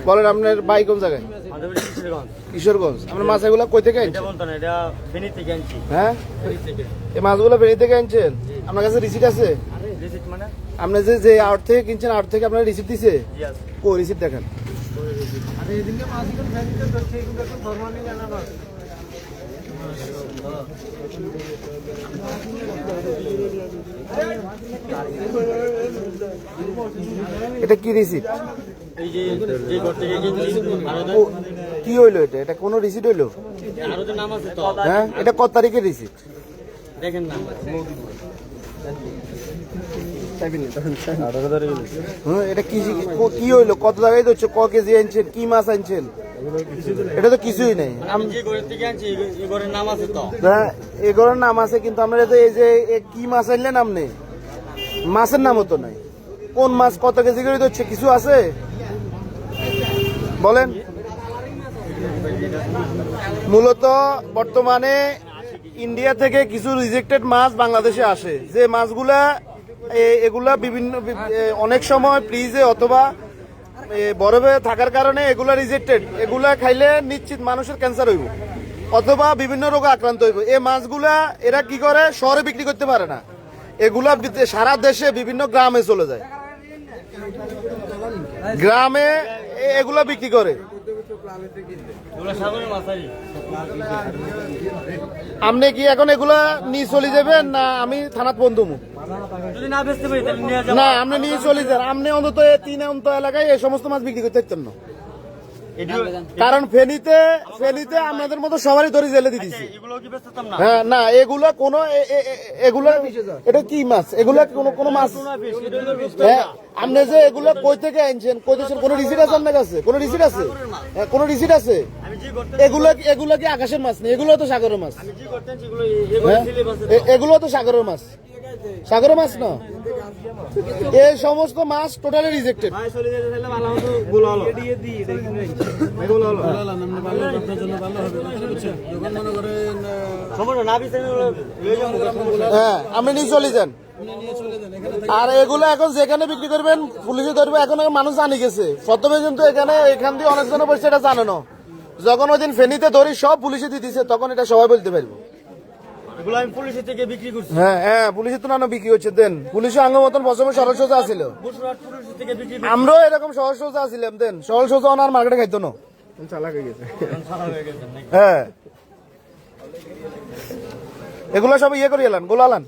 বলেন আপনার বাড়ি কোন জায়গায়? কিশোরগঞ্জ। আপনার মাছ এগুলো কই থেকে আনছেন? হ্যাঁ, এই মাছগুলো ফেনী থেকে আনছেন? আপনার কাছে রিসিট আছে? আপনি যে আউট থেকে কিনছেন, আউট থেকে আপনার রিসিট দিছে? কই রিসিট দেখেন। এটা কি রিসিট? কি হইলো এটা? এটা কোন রিসিট হইলো? হ্যাঁ, এটা কত তারিখের রিসিট দেখেন না? এটা কি হইলো? কত জায়গায় হচ্ছে? ক কেজি আনছেন? কি মাছ আনছেন? এটা তো কিছুই নেই। এগোরের নাম আছে, কিন্তু আমরা এই যে কি মাছ আনলেন আপনি? মাছের নামও তো নাই। কোন মাছ কত কেজি করে হচ্ছে? কিছু আছে বলেন। মূলত বর্তমানে ইন্ডিয়া থেকে কিছু রিজেক্টেড মাছ বাংলাদেশে আসে, যে মাছগুলা এগুলা বিভিন্ন অনেক সময় ফ্রিজে অথবা বরফে থাকার কারণে এগুলা রিজেক্টেড। এগুলা খাইলে নিশ্চিত মানুষের ক্যান্সার হইব অথবা বিভিন্ন রোগে আক্রান্ত হইব। এই মাছগুলা এরা কি করে? শহরে বিক্রি করতে পারে না, এগুলা সারা দেশে বিভিন্ন গ্রামে চলে যায়, গ্রামে এগুলা বিক্রি করে। আপনি কি এখন এগুলা নিয়ে চলে যাবেন না আমি থানাত বন্ধু? না, আপনি নিয়ে চলে যান। আপনি অন্তত তিন অন্ত এলাকায় এই সমস্ত মাছ বিক্রি করতে পারতেন না, কারণ ফেনীতে আমাদের মতো সবারই ধরে জেলে দিয়ে দিচ্ছে। হ্যাঁ, না এগুলা কোন এগুলা এটা কি মাছ? এগুলা কোন মাছ? হ্যাঁ, আপনি যে এগুলা কই থেকে আনছেন? কই দেশের? কোন রিসিট আছে আপনার কাছে? কোন রিসিট আছে? কোন রিসিট আছে? এগুলা কি আকাশের মাছ নেই? এগুলো তো সাগরের মাছ। এগুলো তো সাগরের মাছ, সাগরের মাছ না। এই সমস্ত মাছ টোটালি রিজেক্টেড। হ্যাঁ, আপনি নিয়ে চলে যান। আর এগুলো এখন যেখানে বিক্রি করবেন পুলিশে ধরবে। এখন মানুষ জানি গেছে, প্রথমে কিন্তু এখান দিয়ে অনেকজন বলছে এটা জানে না। যখন ওই দিন ফেনীতে ধরি সব পুলিশে দিয়ে দিছে, তখন এটা সবাই বলতে পারবো। হ্যাঁ হ্যাঁ, পুলিশের তো না বিক্রি হচ্ছে। দেন পুলিশের আঙ্গ মতন প্রথমে সরল সোজা আছিল, আমরাও এরকম সহজ সোজা আছিলাম। দেন সরল সোজা ওনার মার্কেটে খাইতো না, চালাক হয়ে গেছে। হ্যাঁ, এগুলা সব ইয়ে করে এলান, গোলালান।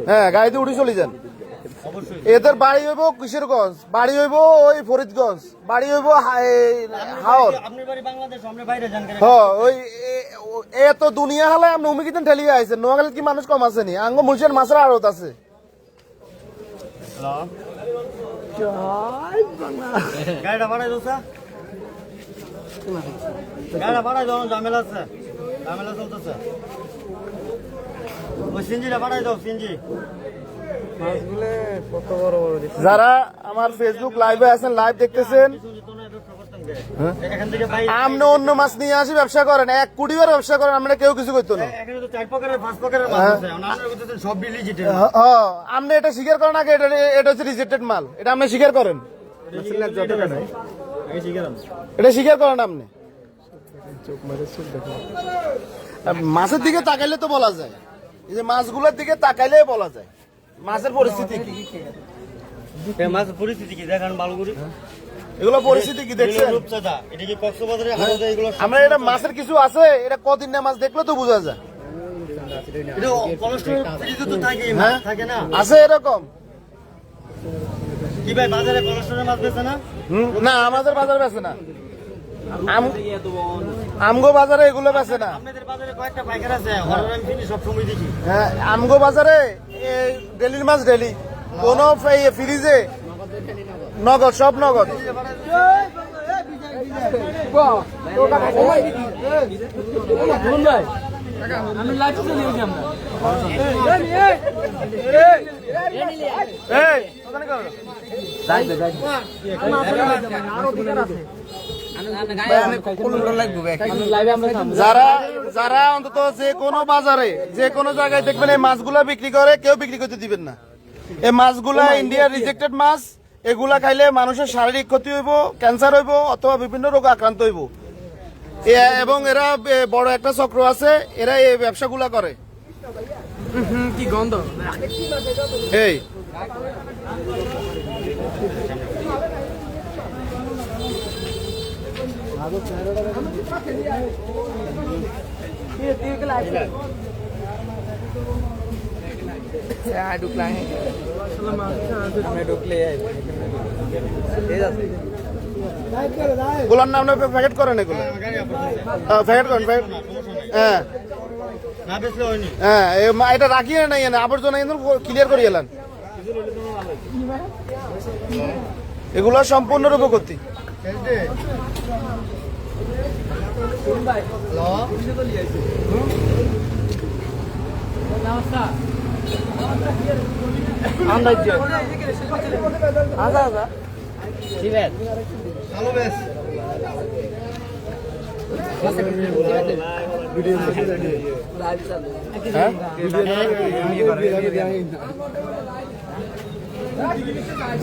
হ্যাঁ, গাড়িতে উঠে চলে যান। এদের বাড়ি হইব কিশোরগঞ্জ, বাড়ি হইব ওই ফরিদগঞ্জ, বাড়ি হইব হাওর। ওই এত দুনিয়া হলে আপনি উমিকিতেন ঠেলিয়ে আইছেন। নোয়াখালীর কি মানুষ কম আছে নি? আঙ্গ মুলসের মাছের আড়ত আছে। যারা আমার ফেসবুক লাইভে আছেন, লাইভ দেখতেছেন, আপনি অন্য মাছ নিয়ে আসি ব্যবসা করেন, 1 কোটি বার ব্যবসা করেন, আমরা কেউ কিছু করতো না। আপনি এটা স্বীকার করেন আগে, এটা হচ্ছে রিজেক্টেড মাল, এটা আপনি স্বীকার করেন। এটা স্বীকার করেন আপনি। মাছের দিকে তাকাইলে তো বলা যায়, এই যে মাছগুলোর দিকে তাকাইলে বলা যায় মাছের পরিস্থিতি কি। মাছের পরিস্থিতি কি দেখান বালুগুড়ি, এগুলো পরিস্থিতি কি দেখছেন? আমরা এটা মাছের কিছু আছে, এটা কদিন না মাছ দেখলে তো বোঝা যায়। আছে এরকম কি ভাই? বাজারে কোলেস্ট্রলের মাছ বেচে না? না, আমাদের বাজারে বেচে না। আমগো বাজারে এগুলো বেচে না। হ্যাঁ, আমগো বাজারে ডেলির মাছ ডেলি, কোন ফ্রিজে নগদ, সব নগদ। যারা অন্তত যে কোনো বাজারে যে কোনো জায়গায় দেখবেন এই মাছগুলা বিক্রি করে, কেউ বিক্রি করতে দিবেন না। এই মাছগুলা ইন্ডিয়ার রিজেক্টেড মাছ, এগুলা খাইলে মানুষের শারীরিক ক্ষতি হইব, ক্যান্সার হইব অথবা বিভিন্ন রোগ আক্রান্ত হইব। এবং এরা বড় একটা চক্র আছে, এরা এই ব্যবসাগুলা করে। কি গন্ধ এই গুলার নাম প্যাকেট করেন এগুলো, প্যাকেট করেন প্যাকেট। হ্যাঁ হ্যাঁ, এটা রাখিয়ে নাই আবর্জনা ক্লিয়ার করে এলেন। এগুলো সম্পূর্ণরূপে ক্ষতি।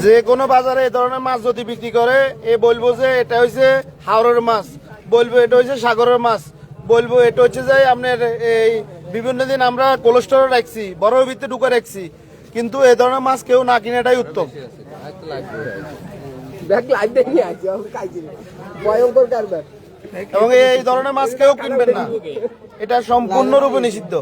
যে কোনো বাজারে এই ধরনের মাছ যদি বিক্রি করে, এ বলবো যে এটা হচ্ছে হাওরের মাছ, বলবো এটা হচ্ছে সাগরের মাছ, বলবো এটা হচ্ছে যে আপনার এই বিভিন্ন দিন আমরা কোলেস্টোরল রাখছি, বরফের ভিতরে ঢুকে রাখছি, কিন্তু এই ধরনের মাছ কেউ না কিনে এটাই উত্তম। এবং এই ধরনের মাছ কেউ কিনবেন না, এটা সম্পূর্ণরূপে নিষিদ্ধ।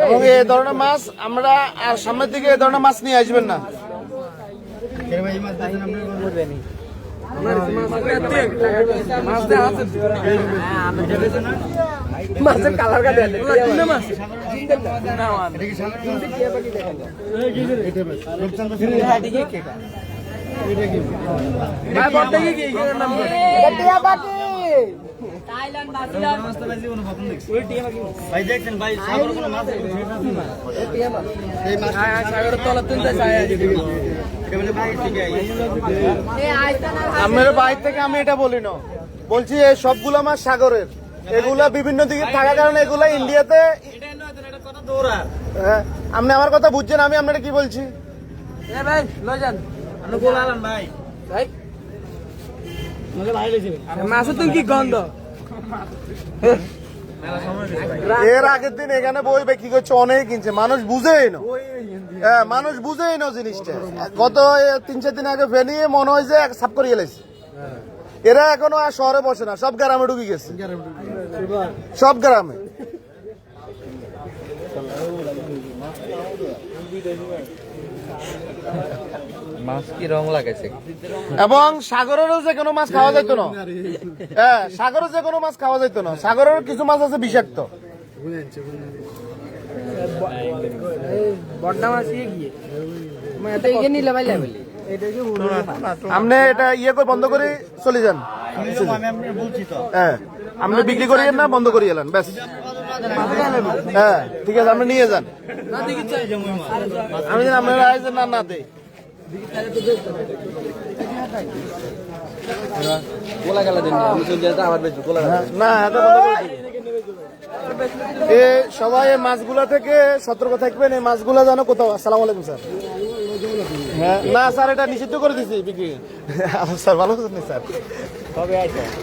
এবং এই ধরনের মাছ আমরা আর সামনের দিকে এই ধরনের মাছ নিয়ে আসবেন না। মাছের কালার কাটে আমার বাইরে থেকে আমি এটা বলি না, বলছি এই সবগুলো মাছ সাগরের, এগুলা বিভিন্ন দিকে থাকার কারণে এগুলা ইন্ডিয়াতে। আপনি আমার কথা বুঝছেন, আমি আপনারা কি বলছি? মাছের তো কি গন্ধ। এর আগের দিন এখানে বই বিক্রি করছে, অনেক কিনছে, মানুষ বুঝেই না। হ্যাঁ, মানুষ বুঝেই না জিনিসটা। গত 3-4 দিন আগে ফেনিয়ে মনে হয় যে সাফ করে গেলেছে। এরা এখনো আর শহরে বসে না, সব গ্রামে ঢুকে গেছে, সব গ্রামে। মাছ কি রং লাগাইছে? এবং সাগরেরও যে কোনো মাছ খাওয়া যেত না। হ্যাঁ, সাগরের যে কোনো মাছ খাওয়া যেত না। সাগরের কিছু মাছ আছে বিষাক্ত। আপনি এটা ইয়ে করে বন্ধ করে চলে যান। হ্যাঁ, আপনি বিক্রি করিয়েন না, বন্ধ করিয়ে এলেন ব্যাস। হ্যাঁ ঠিক আছে, আপনি নিয়ে যান। আমি আপনারা না না দেই সবাই এই মাছগুলা থেকে সতর্ক থাকবেন। এই মাছগুলা যেন কোথাও। আসসালামু আলাইকুম স্যার। হ্যাঁ না স্যার, এটা নিষিদ্ধ করে দিচ্ছি বিক্রি। স্যার ভালো আছেন স্যার?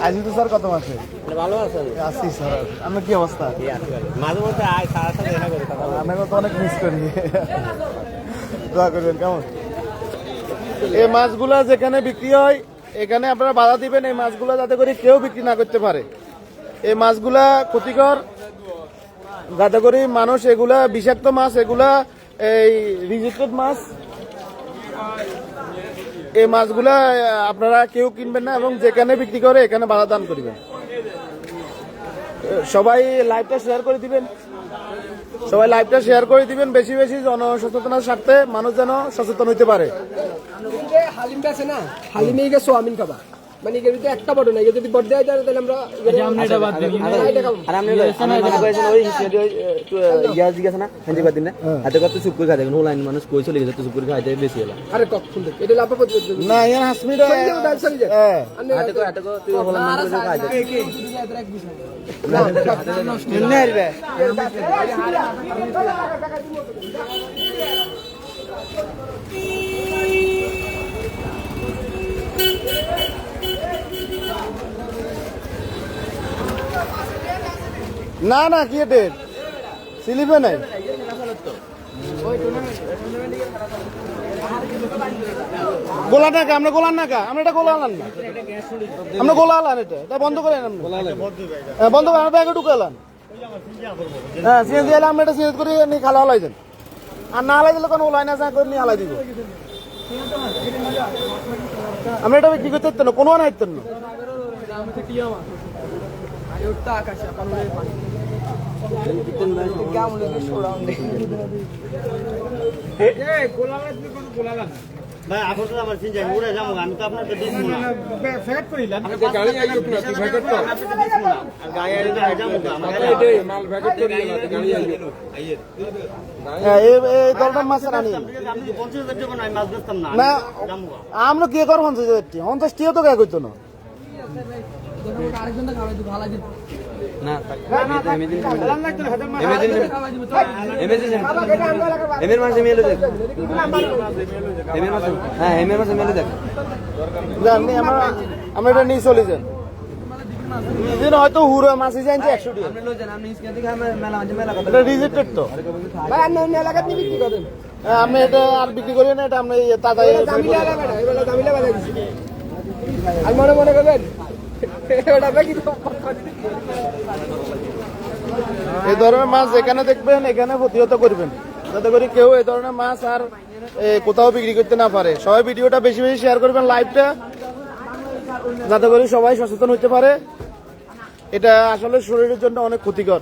আজকে তো স্যার কত মাসে ভালো আছেন? আছি স্যার। আপনার কি অবস্থা? মাঝে মধ্যে আপনাকে তো অনেক মিস করি, দোয়া করবেন। কেমন এই মাছগুলা যেখানে বিক্রি হয় এখানে আপনারা বাধা দিবেন, এই মাছগুলা যাতে করে কেউ বিক্রি না করতে পারে। এই মাছগুলা ক্ষতিকর, যাতে করে মানুষ, এগুলা বিষাক্ত মাছ, এগুলা এই রিজেক্টেড মাছ। এই মাছগুলা আপনারা কেউ কিনবেন না এবং যেখানে বিক্রি করে এখানে বাধা দান করবেন। সবাই লাইভটা শেয়ার করে দিবেন, সবাই লাইভটা শেয়ার করে দিবেন বেশি বেশি, জনসচেতনার স্বার্থে মানুষ যেন সচেতন হইতে পারে। হালিম আছে না, হালিমে সোয়াবিন খাবা, মানে এর ভিতরে একটা বড় নাই যদি বড় দেয় তাহলে আমরা এটা বাদ দিই আর আমি মনে করেছেন ওই হিসেবে ইয়াজ জিজ্ঞাসা না হেন্দি বাদ দিন না হাতে কত চুপ করে খাই দেখুন লাইন মানুষ কই চলে গেছে চুপ করে খাইতে বেশি হলো আরে কখন দেখ এটা লাভ করতে না ইয়ার হাসমিটা হাতে কো তুই হলাম মানুষ করে খাইতে না না কি ডেট স্লিপে নাই গোলা টাকা আমরা গোলান না কা আমরা এটা গোলা আলান না আমরা গোলা আলান এটা বন্ধ করেন আপনি বন্ধ করেন ব্যাগে ঢুকে আলান হ্যাঁ সিএনজি এলে আমরা এটা সিএনজি করে নিয়ে খালা হালাই দেন আর না হালাই দিলে কোনো ওলাই না যা করে নিয়ে হালাই দিব আমরা এটা বিক্রি করতে না কোনো না ইতেন না আকাশে ভাই আপনি তো আমার চিন্তা উড়ে যাবো আমি তো আপনাকে দিই না ফ্যাট করিলাম গাড়ি আইও না তুই ভেকট কর গায়ে যাবো এটাই মাল ভেকট করি না গাড়ি আইও এই দলটার মাছ রানি আপনি 50,000 টাকা নাই মাছ বেচতাম না না আমরা কি করবো 50 টিও তো গায়ে করতো না আরেকজনটা খাওয়াই দিই ভালো দিন না এমের মাসে মেলে দেখ এমের মাসে হ্যাঁ এমের মাসে মেলে দেখ জানি আমরা এটা নিয়ে চলে যান দিন হয়তো হুড়ো মাছি জানছে 100 টাকা আপনি লই যান আপনি স্ক্যান থেকে মেলা মাঝে মেলা কথা এটা রিজেক্টেড তো ভাই আপনি অন্য এলাকায় নিয়ে বিক্রি করেন আমি এটা আর বিক্রি করি না এটা আমরা তাজা দামিলা এলাকা না এবারে দামিলা বাজার দিছি আর মনে মনে করবেন এটা বাকি তো এই ধরনের মাছ যেখানে দেখবেন এখানে প্রতিহত করবেন যাতে করে কেউ এই ধরনের মাছ আর কোথাও বিক্রি করতে না পারে সবাই ভিডিওটা বেশি বেশি শেয়ার করবেন লাইভটা যাতে করে সবাই সচেতন হতে পারে এটা আসলে শরীরের জন্য অনেক ক্ষতিকর